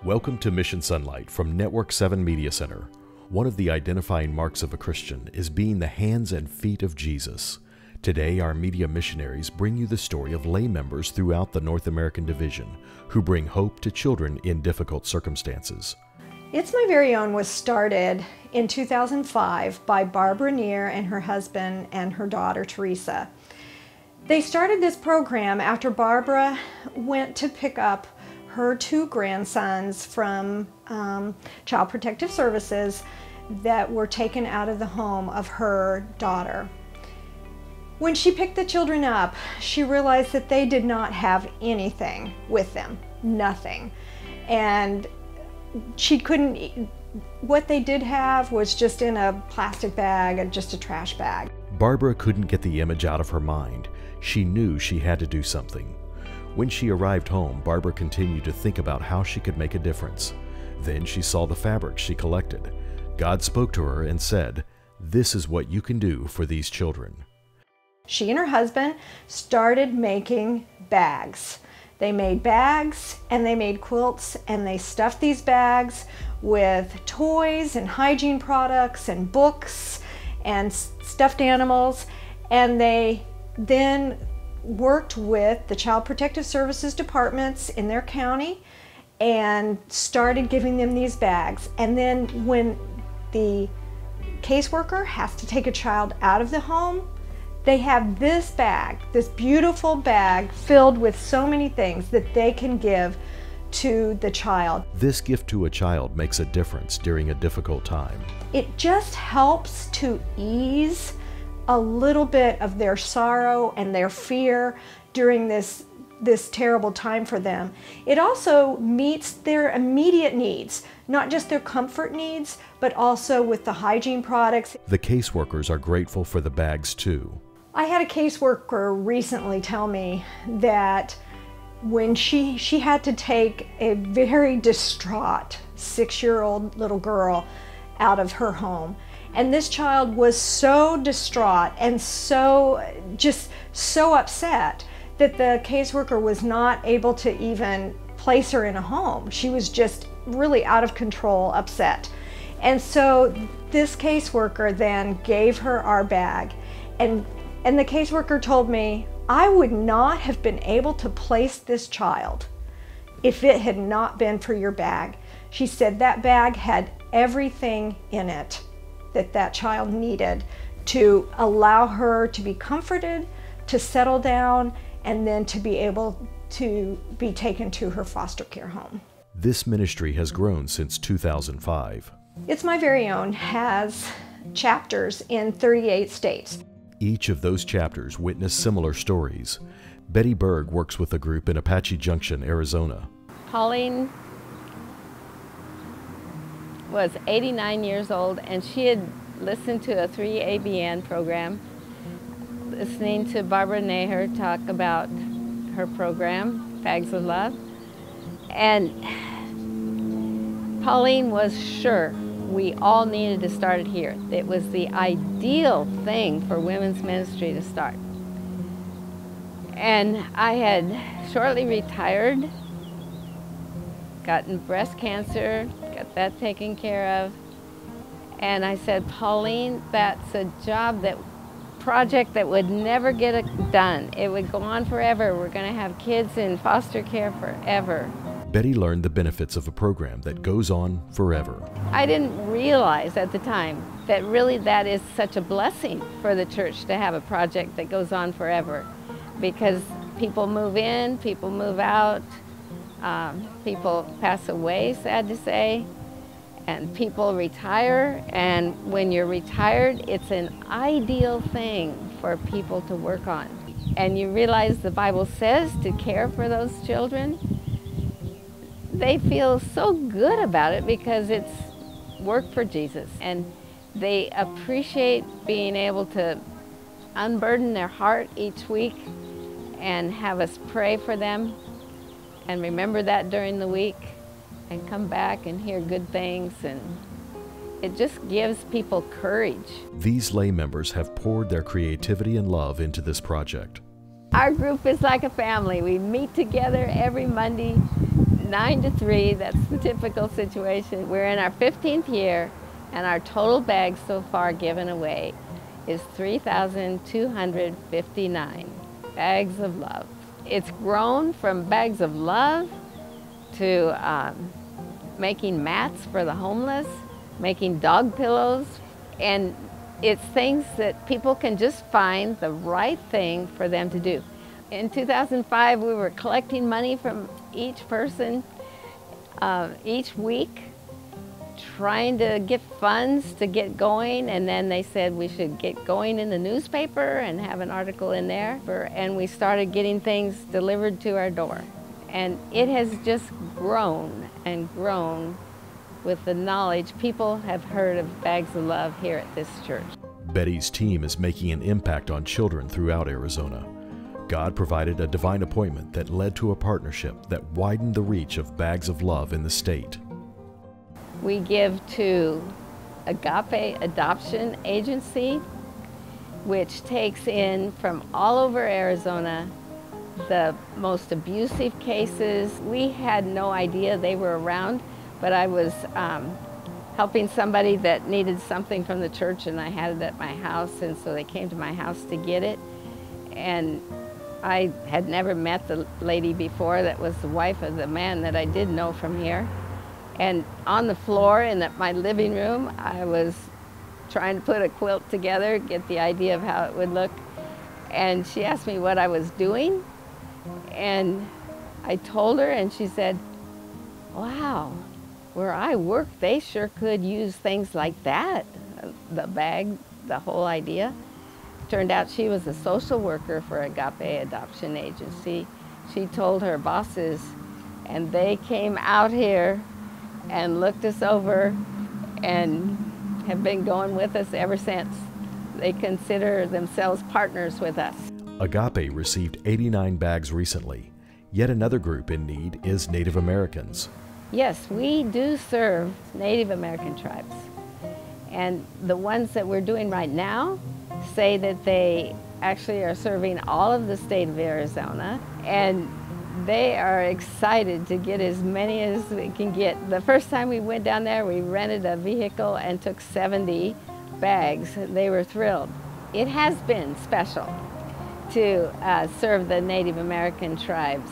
Welcome to Mission Sonlight from Network 7 Media Center. One of the identifying marks of a Christian is being the hands and feet of Jesus. Today, our media missionaries bring you the story of lay members throughout the North American Division who bring hope to children in difficult circumstances. It's My Very Own was started in 2005 by Barbara Neer and her husband and her daughter Teresa. They started this program after Barbara went to pick up her two grandsons from Child Protective Services that were taken out of the home of her daughter. When she picked the children up, she realized that they did not have anything with them, nothing. And she couldn't, what they did have was just in a plastic bag, just a trash bag. Barbara couldn't get the image out of her mind. She knew she had to do something. When she arrived home, Barbara continued to think about how she could make a difference. Then she saw the fabric she collected. God spoke to her and said, "This is what you can do for these children." She and her husband started making bags. They made bags and they made quilts, and they stuffed these bags with toys and hygiene products and books and stuffed animals, and they then worked with the Child Protective Services departments in their county and started giving them these bags. And then when the caseworker has to take a child out of the home, they have this bag, this beautiful bag filled with so many things that they can give to the child. This gift to a child makes a difference during a difficult time. It just helps to ease a little bit of their sorrow and their fear during this terrible time for them. It also meets their immediate needs, not just their comfort needs, but also with the hygiene products. The caseworkers are grateful for the bags too. I had a caseworker recently tell me that when she had to take a very distraught 6-year-old little girl out of her home, and this child was so distraught and so upset that the caseworker was not able to even place her in a home. She was just really out of control, upset. And so this caseworker then gave her our bag, and the caseworker told me, "I would not have been able to place this child if it had not been for your bag." She said that bag had everything in it that child needed to allow her to be comforted, to settle down, and then to be able to be taken to her foster care home. This ministry has grown since 2005. It's My Very Own has chapters in 38 states. Each of those chapters witness similar stories. Betty Berg works with a group in Apache Junction, Arizona. Pauline was 89 years old, and she had listened to a 3ABN program, listening to Barbara Neher talk about her program, Bags of Love. And Pauline was sure we all needed to start it here. It was the ideal thing for women's ministry to start. And I had shortly retired, gotten breast cancer, got that taken care of. And I said, "Pauline, that's a project that would never get done. It would go on forever. We're going to have kids in foster care forever." Betty learned the benefits of a program that goes on forever. I didn't realize at the time that really that is such a blessing for the church to have a project that goes on forever, because people move in, people move out, people pass away, sad to say, and people retire. And when you're retired, it's an ideal thing for people to work on. And you realize the Bible says to care for those children. They feel so good about it because it's work for Jesus, and they appreciate being able to unburden their heart each week and have us pray for them and remember that during the week and come back and hear good things, and it just gives people courage. These lay members have poured their creativity and love into this project. Our group is like a family. We meet together every Monday 9 to 3, that's the typical situation. We're in our 15th year, and our total bags so far given away is 3,259 bags of love. It's grown from bags of love to making mats for the homeless, making dog pillows, and it's things that people can just find the right thing for them to do. In 2005, we were collecting money from each person each week, trying to get funds to get going, and then they said we should get going in the newspaper and have an article in there, and we started getting things delivered to our door. And it has just grown and grown with the knowledge. People have heard of Bags of Love here at this church. Betty's team is making an impact on children throughout Arizona. God provided a divine appointment that led to a partnership that widened the reach of Bags of Love in the state. We give to Agape Adoption Agency, which takes in from all over Arizona the most abusive cases. We had no idea they were around, but I was helping somebody that needed something from the church, and I had it at my house, and so they came to my house to get it. And I had never met the lady before that was the wife of the man that I did know from here. And on the floor in my living room, I was trying to put a quilt together, get the idea of how it would look. And she asked me what I was doing. And I told her, and she said, wow, where I work, they sure could use things like that. The bag, the whole idea. Turned out she was a social worker for Agape Adoption Agency. She told her bosses, and they came out here and looked us over and have been going with us ever since. They consider themselves partners with us. Agape received 89 bags recently. Yet another group in need is Native Americans. Yes, we do serve Native American tribes. And the ones that we're doing right now say that they actually are serving all of the state of Arizona, and they are excited to get as many as we can get. The first time we went down there, we rented a vehicle and took 70 bags. They were thrilled. It has been special to serve the Native American tribes.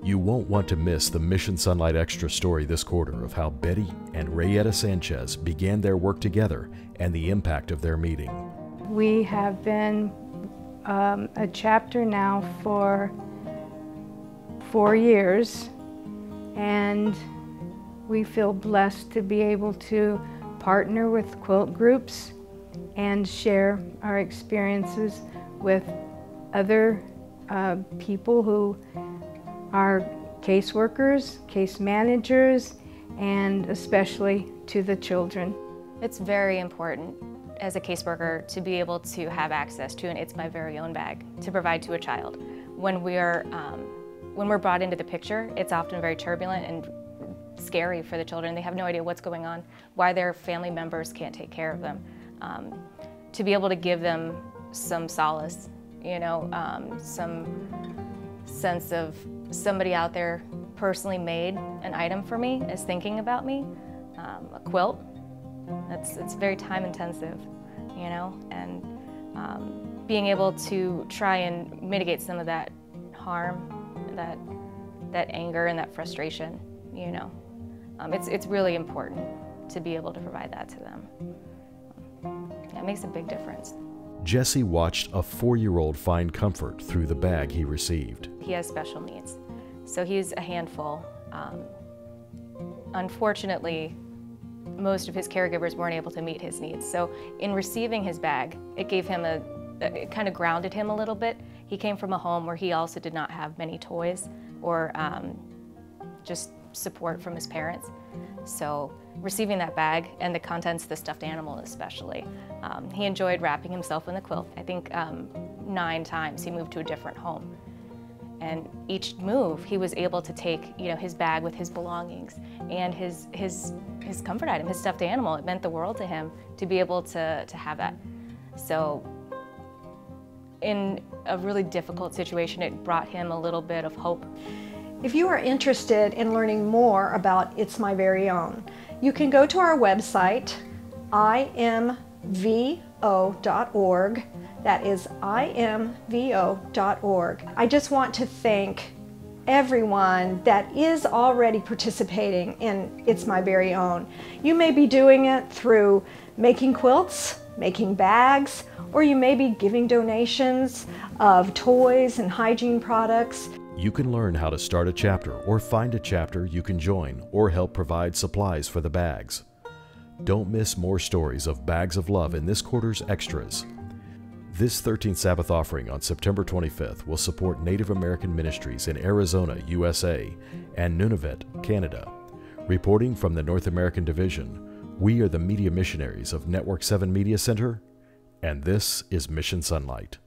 You won't want to miss the Mission Sonlight Extra story this quarter of how Betty and Rayetta Sanchez began their work together and the impact of their meeting. We have been a chapter now for 4 years, and we feel blessed to be able to partner with quilt groups and share our experiences with other people who are caseworkers, case managers, and especially to the children. It's very important as a caseworker to be able to have access to an It's My Very Own bag to provide to a child. When we're brought into the picture, it's often very turbulent and scary for the children. They have no idea what's going on, why their family members can't take care of them. To be able to give them some solace, some sense of somebody out there personally made an item for me, is thinking about me. A quilt, it's very time intensive, and being able to try and mitigate some of that harm, that anger and that frustration, it's really important to be able to provide that to them. It makes a big difference. Jesse watched a 4-year-old find comfort through the bag he received. He has special needs, so he's a handful. Unfortunately, most of his caregivers weren't able to meet his needs. So in receiving his bag, it gave him it kind of grounded him a little bit. He came from a home where he also did not have many toys or just support from his parents. So receiving that bag and the contents, the stuffed animal especially, he enjoyed wrapping himself in the quilt. I think 9 times he moved to a different home. And each move, he was able to take, his bag with his belongings and his comfort item, his stuffed animal. It meant the world to him to be able to have that. So in a really difficult situation, it brought him a little bit of hope. If you are interested in learning more about It's My Very Own, you can go to our website, imvo.org. That is imvo.org. I just want to thank everyone that is already participating in It's My Very Own. You may be doing it through making quilts, making bags, or you may be giving donations of toys and hygiene products. You can learn how to start a chapter or find a chapter you can join or help provide supplies for the bags. Don't miss more stories of Bags of Love in this quarter's extras. This 13th Sabbath offering on September 25th will support Native American ministries in Arizona, USA, and Nunavut, Canada. Reporting from the North American Division, we are the media missionaries of Network 7 Media Center, and this is Mission Sonlight.